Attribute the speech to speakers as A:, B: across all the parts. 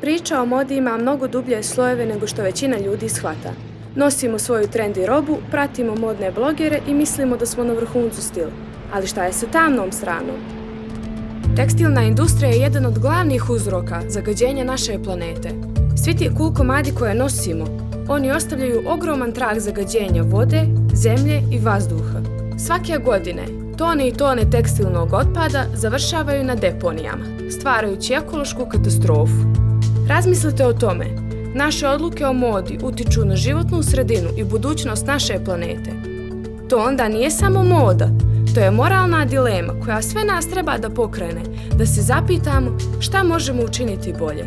A: Priča o modi ima mnogo dublje slojeve nego što većina ljudi shvata. Nosimo svoju trendi robu, pratimo modne blogere i mislimo da smo na vrhuncu stila. Ali šta je sa tamnom stranom? Tekstilna industrija je jedan od glavnih uzroka zagađenja naše planete. Svi ti cool komadi koje nosimo, oni ostavljaju ogroman trag zagađenja vode, zemlje i vazduha. Svake godine tone i tone tekstilnog otpada završavaju na deponijama, stvarajući ekološku katastrofu. Razmislite o tome. Naše odluke o modi utiču na životnu sredinu i budućnost naše planete. To onda nije samo moda, to je moralna dilema koja sve nas treba da pokrene, da se zapitamo šta možemo učiniti bolje.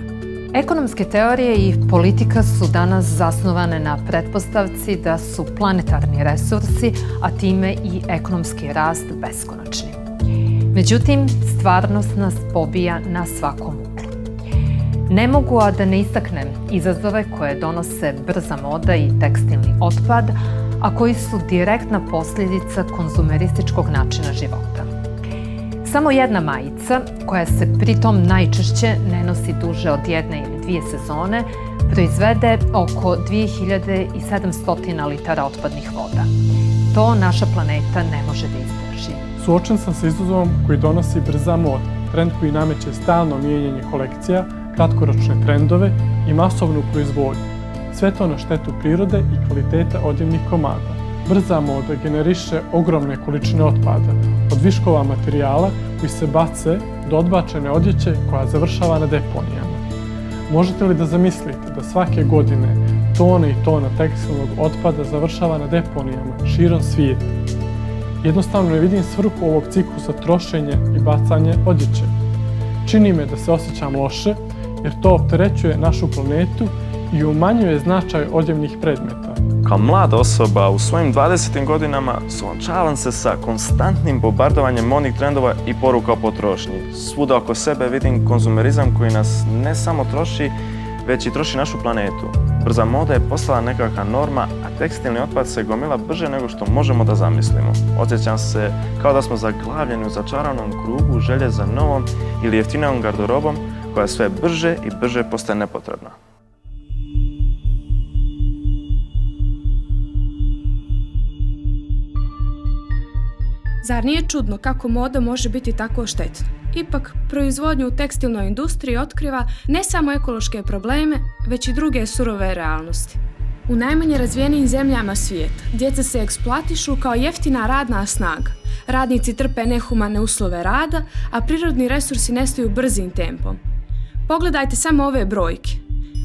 B: Ekonomske teorije i politika su danas zasnovane na pretpostavci da su planetarni resursi, a time i ekonomski rast beskonačni. Međutim, stvarnost nas pobija na svakom uglu. Ne mogu a da ne istaknem izazove koje donose brza moda i tekstilni otpad, a koji su direktna posljedica konzumerističkog načina života. Samo jedna majica, koja se pritom najčešće ne nosi duže od 1 ili 2 sezone, proizvede oko 2700 litara otpadnih voda. To naša planeta ne može da izdrži.
C: Suočen sam sa izazovom koji donosi brza moda, trend koji nameće stalno mijenjanje kolekcija, kratkoročne trendove i masovnu proizvodnju. Sve to na štetu prirode i kvaliteta odjevnih komada. Brza moda generiše ogromne količine otpada, od viškova materijala koji se bace do odbačene odjeće koja završava na deponijama. Možete li da zamislite da svake godine tone i tona tekstilnog otpada završava na deponijama širom svijeta? Jednostavno ne vidim svrhu ovog ciklusa trošenja i bacanja odjeće. Čini me da se osjećam loše jer to opterećuje našu planetu i umanjuje značaj odjevnih predmeta.
D: Kao mlada osoba u svojim 20. godinama suočavam se sa konstantnim bombardovanjem modnih trendova i poruka o potrošnji. Svuda oko sebe vidim konzumerizam koji nas ne samo troši, već i troši našu planetu. Brza moda je postala nekakva norma, a tekstilni otpad se gomila brže nego što možemo da zamislimo. Osjećam se kao da smo zaglavljeni u začaranom krugu želje za novom ili jeftinijom garderobom koja sve brže i brže postaje nepotrebna.
A: Zar nije čudno kako moda može biti tako štetna? Ipak, proizvodnju u tekstilnoj industriji otkriva ne samo ekološke probleme, već i druge surove realnosti. U najmanje razvijenijim zemljama svijeta djeca se eksploatišu kao jeftina radna snaga. Radnici trpe nehumane uslove rada, a prirodni resursi nestaju brzim tempom. Pogledajte samo ove brojke.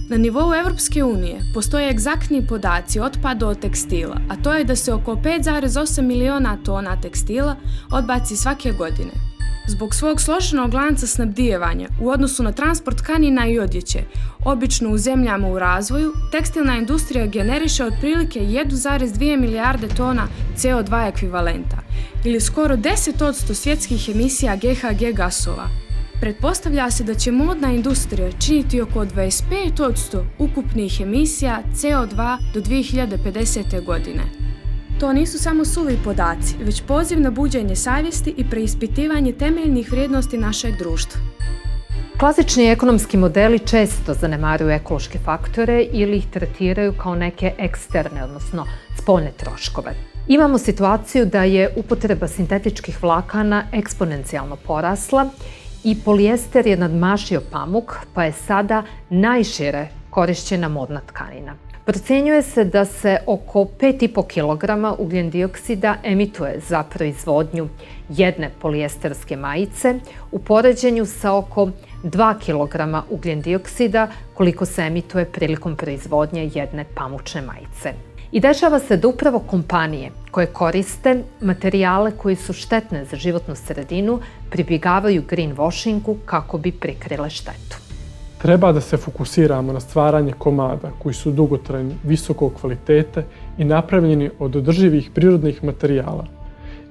A: Na nivou Europske unije postoje egzaktni podaci o otpadu od tekstila, a to je da se oko 5,8 miliona tona tekstila odbaci svake godine. Zbog svog složenog lanca snabdijevanja u odnosu na transport tkanina i odjeće, obično u zemljama u razvoju, tekstilna industrija generiše otprilike 1,2 milijarde tona CO2 ekvivalenta, ili skoro 10% svjetskih emisija GHG gasova. Pretpostavlja se da će modna industrija činiti oko 25% ukupnih emisija CO2 do 2050. godine. To nisu samo suvi podaci, već poziv na buđenje savjesti i preispitivanje temeljnih vrijednosti našeg društva.
B: Klasični ekonomski modeli često zanemaruju ekološke faktore ili ih tretiraju kao neke eksterne, odnosno spoljne troškove. Imamo situaciju da je upotreba sintetičkih vlakana eksponencijalno porasla i polijester je nadmašio pamuk, pa je sada najšire korišćena modna tkanina. Procjenjuje se da se oko 5,5 kg ugljen dioksida emituje za proizvodnju jedne polijesterske majice u poređenju sa oko 2 kg ugljen dioksida koliko se emituje prilikom proizvodnje jedne pamučne majice. I dešava se da upravo kompanije koje koriste materijale koji su štetne za životnu sredinu pribjegavaju greenwashingu kako bi prikrile štetu.
C: Treba da se fokusiramo na stvaranje komada koji su dugotrajni, visokog kvalitete i napravljeni od održivih prirodnih materijala.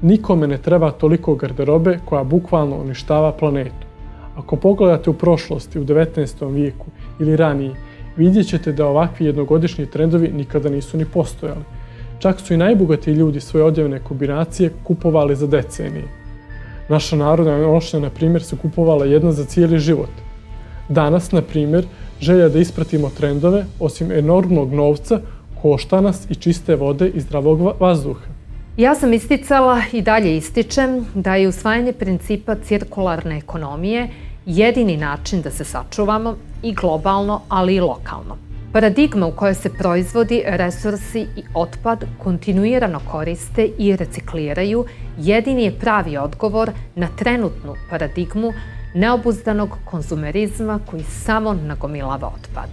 C: Nikome ne treba toliko garderobe koja bukvalno uništava planetu. Ako pogledate u prošlosti, u 19. vijeku ili ranije, vidjet ćete da ovakvi jednogodišnji trendovi nikada nisu ni postojali. Čak su i najbogatiji ljudi svoje odjevne kombinacije kupovali za decenije. Naša narodna nošnja, na primjer, se kupovala jedna za cijeli život. Danas, na primjer, Želja da ispratimo trendove, osim enormnog novca, košta nas i čiste vode i zdravog vazduha.
B: Ja sam isticala i dalje ističem da je usvajanje principa cirkularne ekonomije jedini način da se sačuvamo i globalno, ali i lokalno. Paradigma u kojoj se proizvodi, resursi i otpad kontinuirano koriste i recikliraju jedini je pravi odgovor na trenutnu paradigmu neobuzdanog konzumerizma koji samo nagomilava otpad.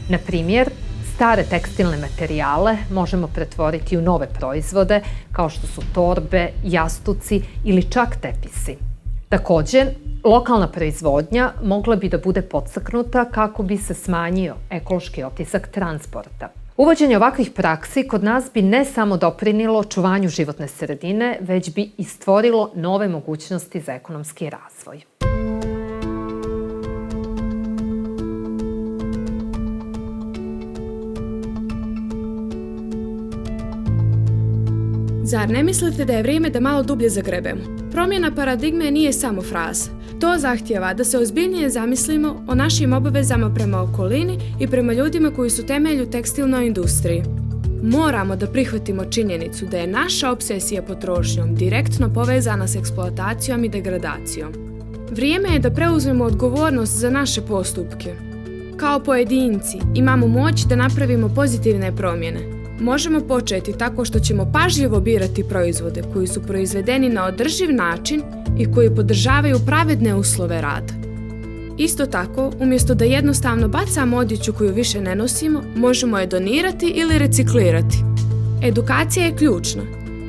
B: Na primjer, stare tekstilne materijale možemo pretvoriti u nove proizvode kao što su torbe, jastuci ili čak tepisi. Također, lokalna proizvodnja mogla bi da bude podstaknuta kako bi se smanjio ekološki otisak transporta. Uvođenje ovakvih praksi kod nas bi ne samo doprinilo očuvanju životne sredine, već bi i stvorilo nove mogućnosti za ekonomski razvoj.
A: Zar ne mislite da je vrijeme da malo dublje zagrebemo? Promjena paradigme nije samo fraza. To zahtijeva da se ozbiljnije zamislimo o našim obavezama prema okolini i prema ljudima koji su temelj u tekstilnoj industriji. Moramo da prihvatimo činjenicu da je naša obsesija potrošnjom direktno povezana s eksploatacijom i degradacijom. Vrijeme je da preuzmemo odgovornost za naše postupke. Kao pojedinci imamo moć da napravimo pozitivne promjene. Možemo početi tako što ćemo pažljivo birati proizvode koji su proizvedeni na održiv način i koji podržavaju pravedne uslove rada. Isto tako, umjesto da jednostavno bacamo odjeću koju više ne nosimo, možemo je donirati ili reciklirati. Edukacija je ključna,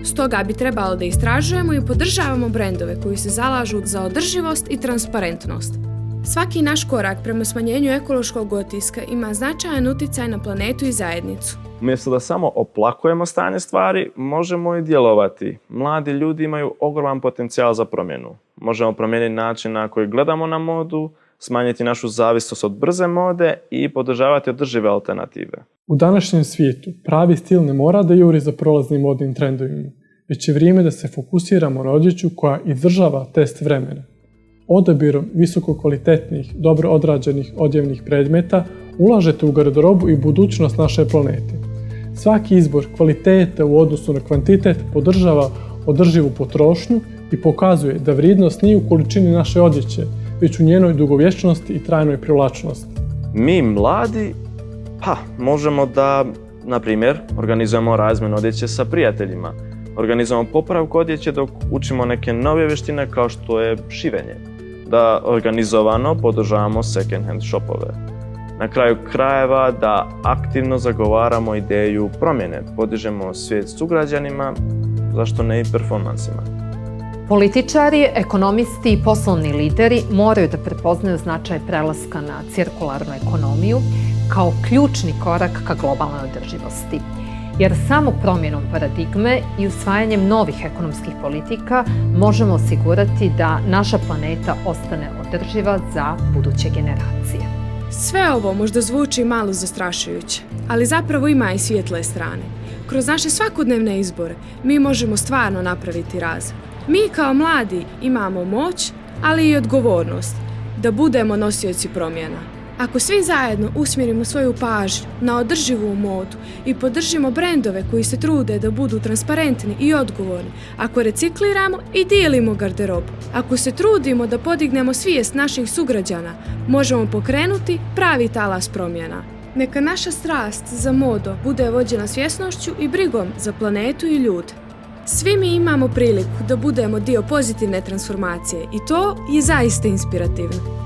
A: stoga bi trebalo da istražujemo i podržavamo brendove koji se zalažu za održivost i transparentnost. Svaki naš korak prema smanjenju ekološkog otiska ima značajan utjecaj na planetu i zajednicu.
D: Umjesto da samo oplakujemo stanje stvari, možemo i djelovati. Mladi ljudi imaju ogroman potencijal za promjenu. Možemo promijeniti način na koji gledamo na modu, smanjiti našu zavisnost od brze mode i podržavati održive alternative.
C: U današnjem svijetu pravi stil ne mora da juri za prolaznim modnim trendovima, već je vrijeme da se fokusiramo na odjeću koja izdržava test vremena. Odabirom visoko kvalitetnih, dobro odrađenih odjevnih predmeta ulažete u garderobu i budućnost naše planete. Svaki izbor kvaliteta u odnosu na kvantitet podržava održivu potrošnju i pokazuje da vrijednost nije u količini naše odjeće, već u njenoj dugovječnosti i trajnoj privlačnosti.
D: Mi mladi, možemo da, na primjer, organizujemo razmjenu odjeće sa prijateljima. Organizujemo popravku odjeće dok učimo neke nove vještine kao što je šivenje. Da organizovano podržavamo second hand shopove. Na kraju krajeva da aktivno zagovaramo ideju promjene, podižemo svijet sugrađanima, zašto ne i performansima.
B: Političari, ekonomisti i poslovni lideri moraju da prepoznaju značaj prelaska na cirkularnu ekonomiju kao ključni korak ka globalnoj održivosti. Jer samo promjenom paradigme i usvajanjem novih ekonomskih politika možemo osigurati da naša planeta ostane održiva za buduće generacije.
A: Sve ovo možda zvuči malo zastrašujuće, ali zapravo ima i svijetle strane. Kroz naše svakodnevne izbore mi možemo stvarno napraviti razlog. Mi kao mladi imamo moć, ali i odgovornost da budemo nosioci promjena. Ako svi zajedno usmjerimo svoju pažnju na održivu modu i podržimo brendove koji se trude da budu transparentni i odgovorni, ako recikliramo i dijelimo garderobu, ako se trudimo da podignemo svijest naših sugrađana, možemo pokrenuti pravi talas promjena. Neka naša strast za modu bude vođena svjesnošću i brigom za planetu i ljude. Svi mi imamo priliku da budemo dio pozitivne transformacije i to je zaista inspirativno.